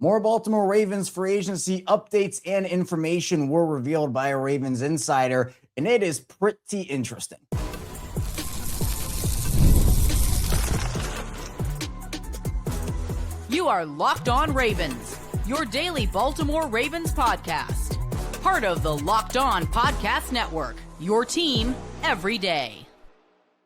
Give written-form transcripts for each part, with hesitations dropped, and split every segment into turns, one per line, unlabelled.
More Baltimore Ravens free agency updates and information were revealed by a Ravens insider, and it is pretty interesting.
You are Locked On Ravens, your daily Baltimore Ravens podcast. Part of the Locked On Podcast Network, your team every day.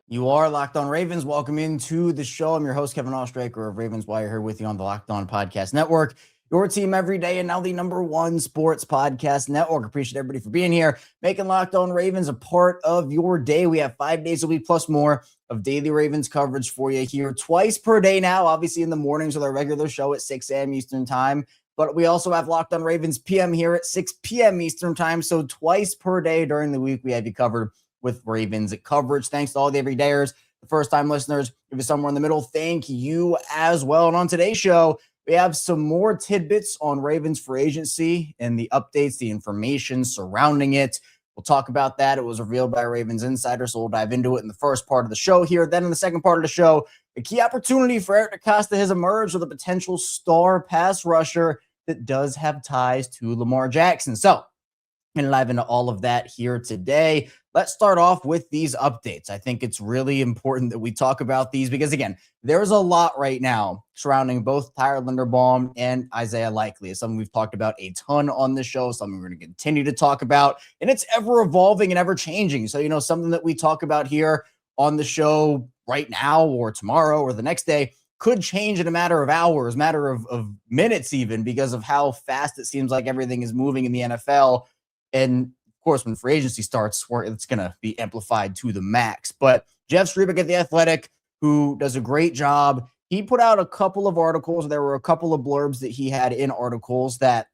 You are Locked On Ravens. Welcome into the show. I'm your host, Kevin Oestreicher of Ravens Wire, here with you on the Locked On Podcast Network, your team every day, and now the #1 sports podcast network. Appreciate everybody for being here, making Locked On Ravens a part of your day. We have 5 days a week plus more of daily Ravens coverage for you here twice per day now, obviously in the mornings with our regular show at 6 a.m. Eastern time. But we also have Locked On Ravens PM here at 6 p.m. Eastern time. So twice per day during the week, we have you covered with Ravens coverage. Thanks to all the everydayers, the first-time listeners. If you're somewhere in the middle, thank you as well. And on today's show, we have some more tidbits on Ravens free agency and the updates, the information surrounding it. We'll talk about that. It was revealed by a Ravens insider, so we'll dive into it in the first part of the show here. Then in the second part of the show, a key opportunity for Eric DeCosta has emerged with a potential star pass rusher that does have ties to Lamar Jackson. So, and dive into all of that here today. Let's start off with these updates. I think it's really important that we talk about these because, again, there's a lot right now surrounding both Tyler Linderbaum and Isaiah Likely. It's something we've talked about a ton on the show, something we're going to continue to talk about, and it's ever evolving and ever changing. So, something that we talk about here on the show right now or tomorrow or the next day could change in a matter of hours, matter of minutes even, because of how fast it seems like everything is moving in the NFL. And of course, when free agency starts, it's going to be amplified to the max. But Jeff Zrebiec at The Athletic, who does a great job, he put out a couple of articles. There were a couple of blurbs that he had in articles that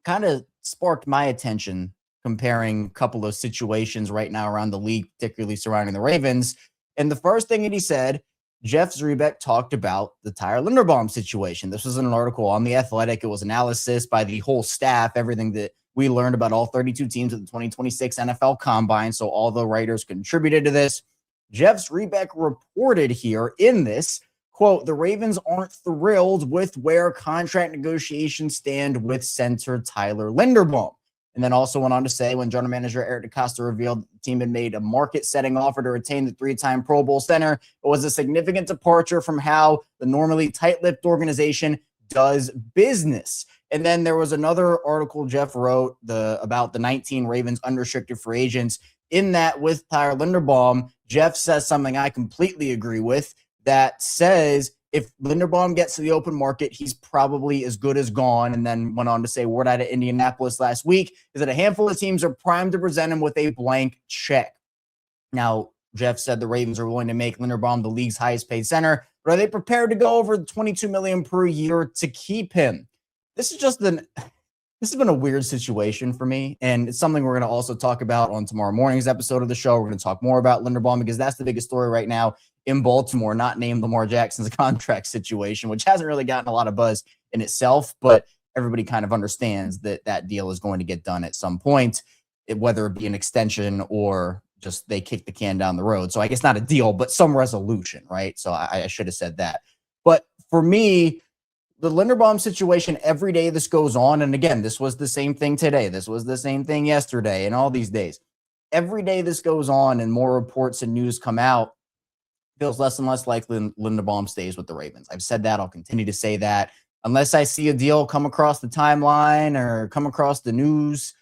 kind of sparked my attention, comparing a couple of situations right now around the league, particularly surrounding the Ravens. And the first thing that he said, Jeff Zrebiec talked about the Tyler Linderbaum situation. This was in an article on The Athletic. It was analysis by the whole staff, everything that we learned about all 32 teams at the 2026 NFL Combine. So all the writers contributed to this. Jeff Zrebiec reported here in this, quote, the Ravens aren't thrilled with where contract negotiations stand with center Tyler Linderbaum. And then also went on to say, when general manager Eric DeCosta revealed the team had made a market-setting offer to retain the 3-time Pro Bowl center, it was a significant departure from how the normally tight-lipped organization does business. And then there was another article Jeff wrote about the 19 Ravens unrestricted free agents. In that, with Tyler Linderbaum, Jeff says something I completely agree with, that says if Linderbaum gets to the open market, he's probably as good as gone. And then went on to say, word out of Indianapolis last week is that a handful of teams are primed to present him with a blank check. Now, Jeff said the Ravens are willing to make Linderbaum the league's highest paid center, but are they prepared to go over the $22 million per year to keep him? This has been a weird situation for me, and it's something we're going to also talk about on tomorrow morning's episode of the show. We're going to talk more about Linderbaum because that's the biggest story right now in Baltimore, not named Lamar Jackson's contract situation, which hasn't really gotten a lot of buzz in itself, but everybody kind of understands that that deal is going to get done at some point, whether it be an extension or just they kick the can down the road. So I guess not a deal, but some resolution, right? So I should have said that. But for me, the Linderbaum situation, every day this goes on, and again, this was the same thing today, this was the same thing yesterday, and all these days. Every day this goes on and more reports and news come out, feels less and less likely Linderbaum stays with the Ravens. I've said that. I'll continue to say that. Unless I see a deal come across the timeline or come across the news,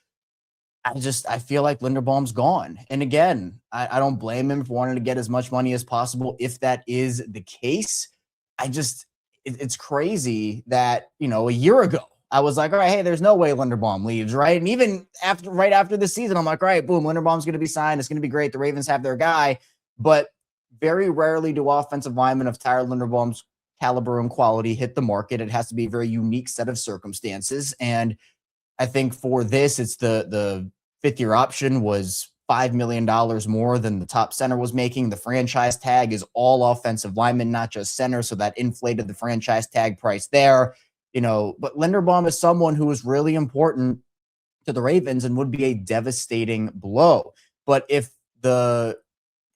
I feel like Linderbaum's gone. And again, I don't blame him for wanting to get as much money as possible if that is the case. It's crazy that, a year ago, I was like, all right, hey, there's no way Linderbaum leaves, right? And even right after the season, I'm like, all right, boom, Linderbaum's going to be signed. It's going to be great. The Ravens have their guy. But very rarely do offensive linemen of Tyler Linderbaum's caliber and quality hit the market. It has to be a very unique set of circumstances. And I think for this, it's the fifth-year option was $5 million more than the top center was making. The franchise tag is all offensive linemen, not just center. So that inflated the franchise tag price there. But Linderbaum is someone who is really important to the Ravens and would be a devastating blow. But if the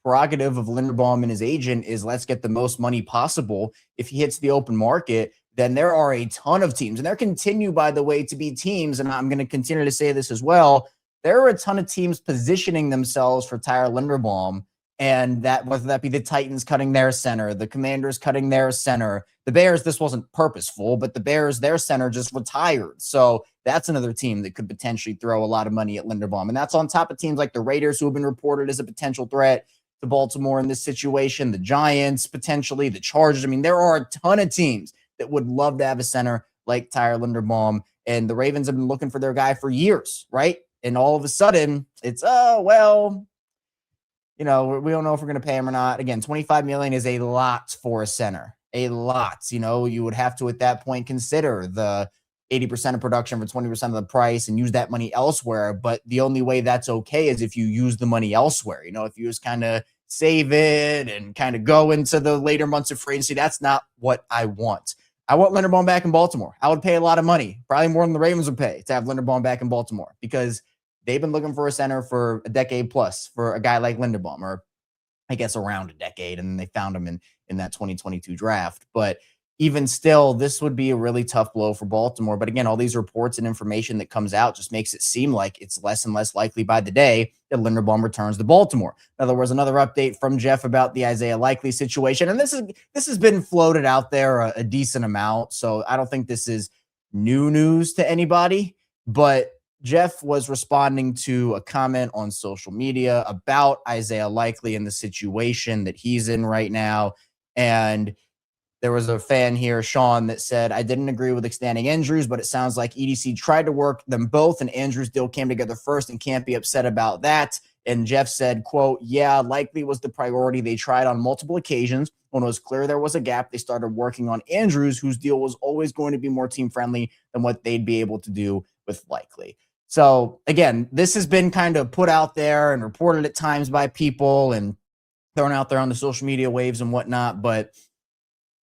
prerogative of Linderbaum and his agent is let's get the most money possible, if he hits the open market, then there are a ton of teams, and there continue, by the way, to be teams, and I'm going to continue to say this as well. There are a ton of teams positioning themselves for Tyler Linderbaum, and that whether that be the Titans cutting their center, the Commanders cutting their center, the Bears, this wasn't purposeful, but the Bears, their center just retired. So that's another team that could potentially throw a lot of money at Linderbaum. And that's on top of teams like the Raiders, who have been reported as a potential threat to Baltimore in this situation, the Giants, potentially, the Chargers. I mean, there are a ton of teams that would love to have a center like Tyler Linderbaum. And the Ravens have been looking for their guy for years, right? And all of a sudden, it's, oh, well, we don't know if we're going to pay him or not. Again, $25 million is a lot for a center. A lot. You would have to, at that point, consider the 80% of production for 20% of the price and use that money elsewhere. But the only way that's okay is if you use the money elsewhere. If you just kind of save it and kind of go into the later months of free agency, that's not what I want. I want Linderbaum back in Baltimore. I would pay a lot of money, probably more than the Ravens would pay, to have Linderbaum back in Baltimore, because they've been looking for a center for a decade plus for a guy like Linderbaum, or I guess around a decade, and they found him in that 2022 draft. But even still, this would be a really tough blow for Baltimore. But again, all these reports and information that comes out just makes it seem like it's less and less likely by the day that Linderbaum returns to Baltimore. Now, there was another update from Jeff about the Isaiah Likely situation, and this has been floated out there a decent amount, so I don't think this is new news to anybody. But Jeff was responding to a comment on social media about Isaiah Likely and the situation that he's in right now. And there was a fan here, Sean, that said, I didn't agree with extending Andrews, but it sounds like EDC tried to work them both, and Andrews' deal came together first and can't be upset about that. And Jeff said, quote, yeah, Likely was the priority. They tried on multiple occasions. When it was clear there was a gap, they started working on Andrews, whose deal was always going to be more team-friendly than what they'd be able to do with Likely. So, again, this has been kind of put out there and reported at times by people and thrown out there on the social media waves and whatnot. But,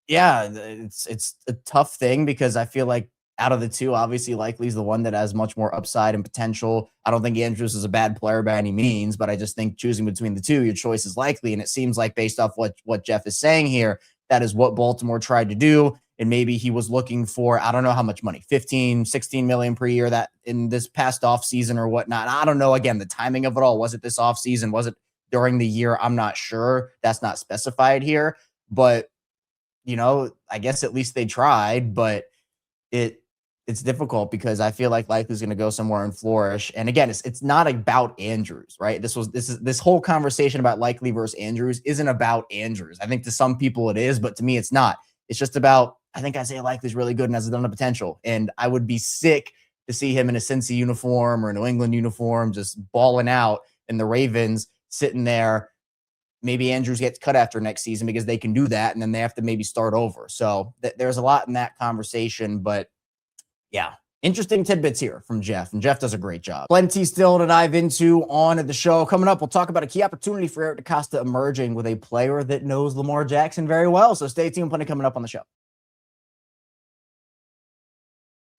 yeah, it's a tough thing, because I feel like out of the two, obviously Likely is the one that has much more upside and potential. I don't think Andrews is a bad player by any means, but I just think choosing between the two, your choice is Likely. And it seems like, based off what Jeff is saying here, that is what Baltimore tried to do. And maybe he was looking for, I don't know how much money, 15, 16 million per year, that in this past off season or whatnot. I don't know. Again, the timing of it all. Was it this off season? Was it during the year? I'm not sure. That's not specified here. But, I guess at least they tried. But it's difficult, because I feel like Likely's going to go somewhere and flourish. And again, it's not about Andrews, right? This whole conversation about Likely versus Andrews isn't about Andrews. I think to some people it is, but to me it's not. It's just about, I think Isaiah Likely's really good and has a ton of potential. And I would be sick to see him in a Cincy uniform or a New England uniform, just balling out, and the Ravens sitting there. Maybe Andrews gets cut after next season because they can do that, and then they have to maybe start over. So there's a lot in that conversation. But yeah, interesting tidbits here from Jeff, and Jeff does a great job. Plenty still to dive into on the show. Coming up, we'll talk about a key opportunity for Eric DeCosta emerging with a player that knows Lamar Jackson very well. So stay tuned. Plenty coming up on the show.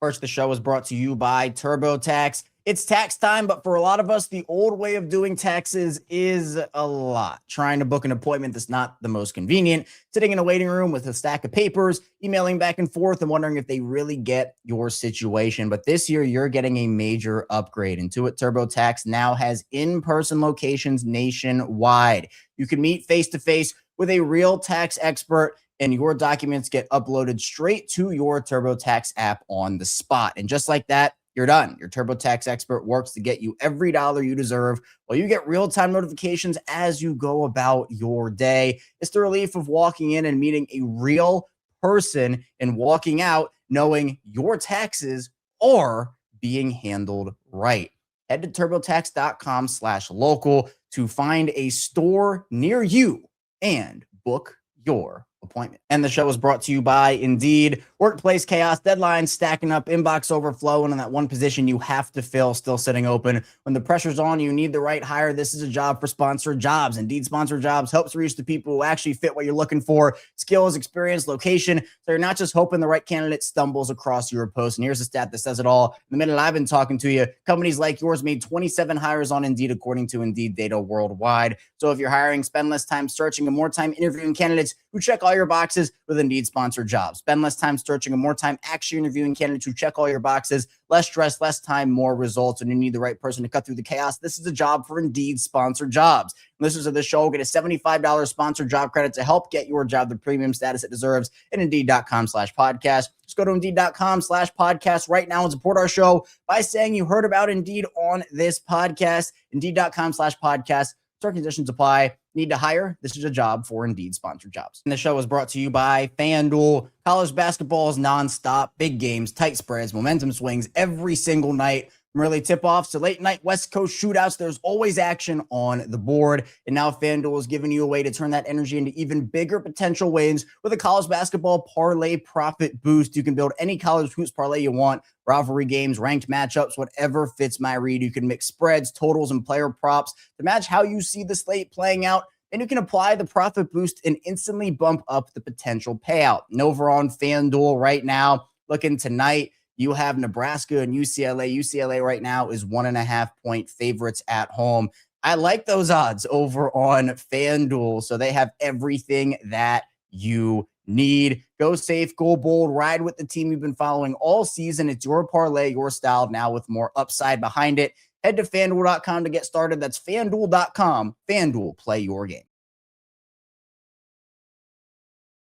First, the show is brought to you by TurboTax. It's tax time, but for a lot of us, the old way of doing taxes is a lot. Trying to book an appointment that's not the most convenient, sitting in a waiting room with a stack of papers, emailing back and forth, and wondering if they really get your situation. But this year, you're getting a major upgrade. Intuit TurboTax now has in-person locations nationwide. You can meet face-to-face with a real tax expert, and your documents get uploaded straight to your TurboTax app on the spot. And just like that, you're done. Your TurboTax expert works to get you every dollar you deserve, while you get real-time notifications as you go about your day. It's the relief of walking in and meeting a real person, and walking out knowing your taxes are being handled right. Head to TurboTax.com/local to find a store near you and book your appointment. And the show is brought to you by Indeed. Workplace chaos, deadlines stacking up, inbox overflow, and in that one position you have to fill still sitting open. When the pressure's on, you need the right hire. This is a job for Sponsored Jobs. Indeed Sponsored Jobs helps reach the people who actually fit what you're looking for: skills, experience, location. So you're not just hoping the right candidate stumbles across your post. And here's a stat that says it all. In the minute I've been talking to you, companies like yours made 27 hires on Indeed, according to Indeed data worldwide. So if you're hiring, spend less time searching and more time interviewing candidates who check all all your boxes with Indeed sponsored jobs. Spend less time searching and more time actually interviewing candidates who check all your boxes. Less stress, less time, more results. And you need the right person to cut through the chaos. This is a job for Indeed sponsored jobs. Listeners of the show get a $75 sponsored job credit to help get your job the premium status it deserves at Indeed.com/podcast. Just go to Indeed.com/podcast right now and support our show by saying you heard about Indeed on this podcast. Indeed.com/podcast. Certain conditions apply. Need to hire? This is a job for Indeed sponsored jobs. And the show is brought to you by FanDuel. College basketball is nonstop. Big games, tight spreads, momentum swings every single night. From early tip-offs to late-night West Coast shootouts, there's always action on the board. And now FanDuel is giving you a way to turn that energy into even bigger potential wins with a college basketball parlay profit boost. You can build any college hoops parlay you want, rivalry games, ranked matchups, whatever fits my read. You can mix spreads, totals, and player props to match how you see the slate playing out. And you can apply the profit boost and instantly bump up the potential payout. And over on FanDuel right now, looking tonight, you have Nebraska and UCLA. UCLA right now is 1.5-point favorites at home. I like those odds over on FanDuel. So they have everything that you need. Go safe, go bold, ride with the team you've been following all season. It's your parlay, your style, now with more upside behind it. Head to FanDuel.com to get started. That's FanDuel.com. FanDuel, play your game.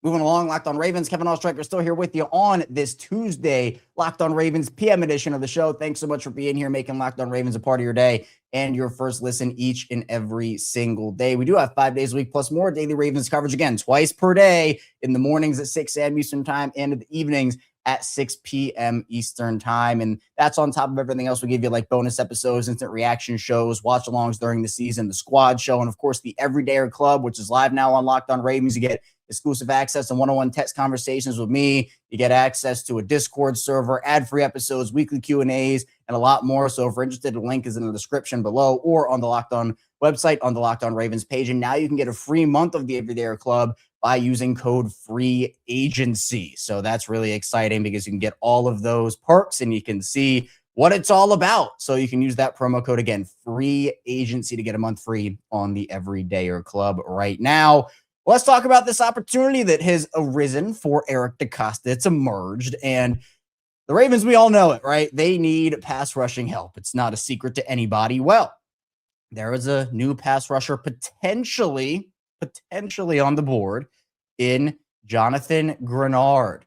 Moving along, Locked On Ravens. Kevin Oestreicher still here with you on this Tuesday, Locked On Ravens PM edition of the show. Thanks so much for being here, making Locked On Ravens a part of your day and your first listen each and every single day. We do have 5 days a week plus more daily Ravens coverage, again, twice per day, in the mornings at 6 a.m. Eastern time and in the evenings at 6 p.m. Eastern time. And that's on top of everything else we give you, like bonus episodes, instant reaction shows, watch-alongs during the season, the squad show, and of course the Everydayer Club, which is live now on Locked On Ravens. You get exclusive access to one-on-one text conversations with me. You get access to a Discord server, ad-free episodes, weekly Q&As, and a lot more. So if you're interested, the link is in the description below or on the Locked On website on the Locked On Ravens page. And now you can get a free month of the Everydayer Club by using code FREEAGENCY. So that's really exciting because you can get all of those perks and you can see what it's all about. So you can use that promo code again, FREEAGENCY, to get a month free on the Everydayer Club right now. Let's talk about this opportunity that has arisen for Eric DeCosta. It's emerged, and the Ravens, we all know it, right? They need pass rushing help. It's not a secret to anybody. Well, there is a new pass rusher potentially on the board in Jonathan Greenard.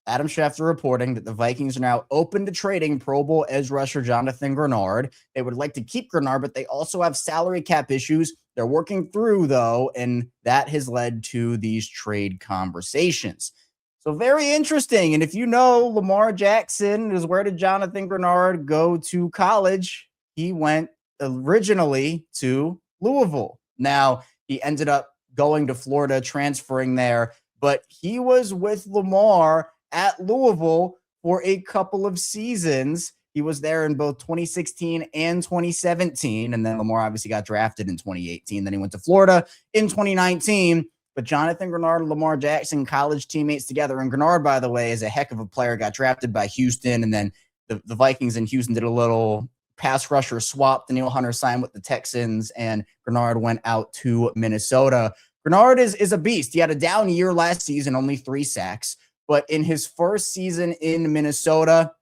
Adam Schefter reporting that the Vikings are now open to trading Pro Bowl edge rusher Jonathan Greenard. They would like to keep Greenard, but they also have salary cap issues they're working through, though, and that has led to these trade conversations. So very interesting. And if you know Lamar Jackson is, where did Jonathan Greenard go to college? He went originally to Louisville. Now, he ended up going to Florida, transferring there, but he was with Lamar at Louisville for a couple of seasons. He was there in both 2016 and 2017, and then Lamar obviously got drafted in 2018. Then he went to Florida in 2019. But Jonathan Greenard and Lamar Jackson, college teammates together. And Greenard, by the way, is a heck of a player, got drafted by Houston, and then the Vikings and Houston did a little pass rusher swap. Danielle Hunter signed with the Texans, and Greenard went out to Minnesota. Greenard is a beast. He had a down year last season, only 3 sacks. But in his first season in Minnesota,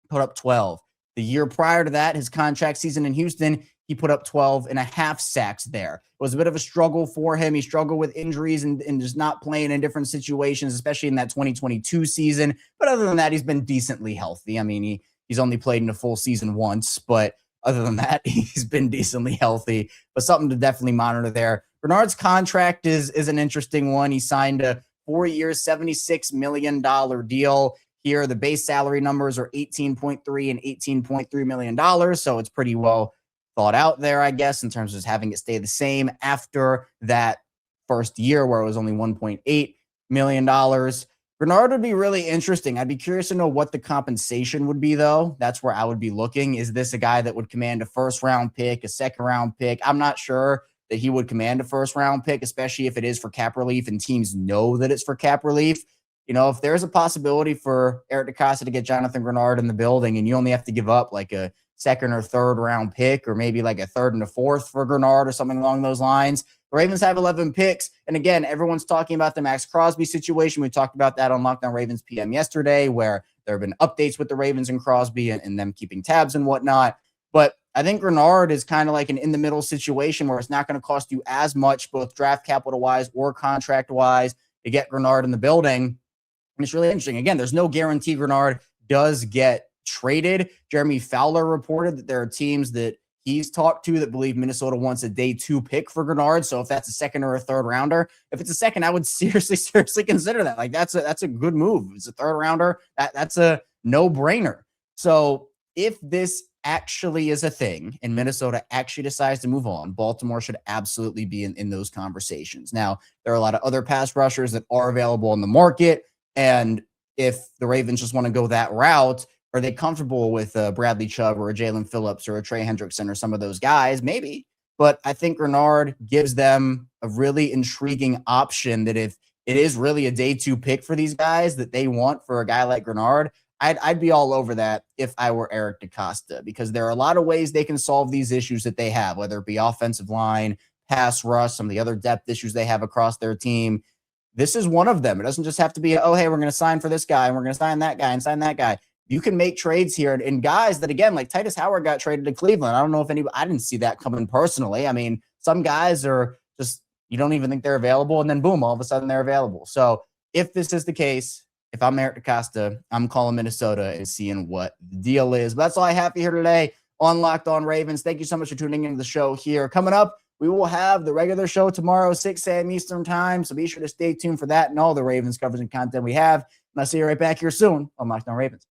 put up 12. The year prior to that, his contract season in Houston, he put up 12.5 sacks there. It was a bit of a struggle for him. He struggled with injuries and just not playing in different situations, especially in that 2022 season. But other than that, he's been decently healthy. I mean, he's only played in a full season once, but other than that, he's been decently healthy. But something to definitely monitor there. Bernard's contract is an interesting one. He signed a 4-year, $76 million deal. Here, the base salary numbers are $18.3 and $18.3 million. So it's pretty well thought out there, I guess, in terms of just having it stay the same after that first year where it was only $1.8 million. Greenard would be really interesting. I'd be curious to know what the compensation would be, though. That's where I would be looking. Is this a guy that would command a first-round pick, a second-round pick? I'm not sure that he would command a first-round pick, especially if it is for cap relief and teams know that it's for cap relief. You know, if there's a possibility for Eric DeCosta to get Jonathan Greenard in the building and you only have to give up like a second or third round pick, or maybe like a third and a fourth for Greenard or something along those lines, the Ravens have 11 picks. And again, everyone's talking about the Max Crosby situation. We talked about that on Locked On Ravens PM yesterday, where there have been updates with the Ravens and Crosby and them keeping tabs and whatnot. But I think Greenard is kind of like an in-the-middle situation where it's not going to cost you as much, both draft capital-wise or contract-wise, to get Greenard in the building. And it's really interesting. Again, there's no guarantee Greenard does get traded. Jeremy Fowler reported that there are teams that he's talked to that believe Minnesota wants a day 2 pick for Greenard. So if that's a second or a third rounder, if it's a second, I would seriously consider that. Like that's a good move. It's a third rounder. That's a no-brainer. So if this actually is a thing and Minnesota actually decides to move on, Baltimore should absolutely be in those conversations. Now, there are a lot of other pass rushers that are available on the market. And if the Ravens just want to go that route, are they comfortable with Bradley Chubb or a Jalen Phillips or a Trey Hendrickson or some of those guys? Maybe. But I think Greenard gives them a really intriguing option that if it is really a day 2 pick for these guys that they want for a guy like Greenard, I'd be all over that if I were Eric DeCosta, because there are a lot of ways they can solve these issues that they have, whether it be offensive line, pass rush, some of the other depth issues they have across their team. This is one of them. It doesn't just have to be, oh, hey, we're going to sign for this guy and we're going to sign that guy and sign that guy. You can make trades here and guys that, again, like Titus Howard got traded to Cleveland. I don't know if I didn't see that coming personally. I mean, some guys are just, you don't even think they're available. And then boom, all of a sudden they're available. So if this is the case, if I'm Eric DeCosta, I'm calling Minnesota and seeing what the deal is. But that's all I have for you here today on Locked On Ravens. Thank you so much for tuning into the show here. Coming up, we will have the regular show tomorrow, 6 a.m. Eastern time. So be sure to stay tuned for that and all the Ravens coverage and content we have. And I'll see you right back here soon on Locked On Ravens.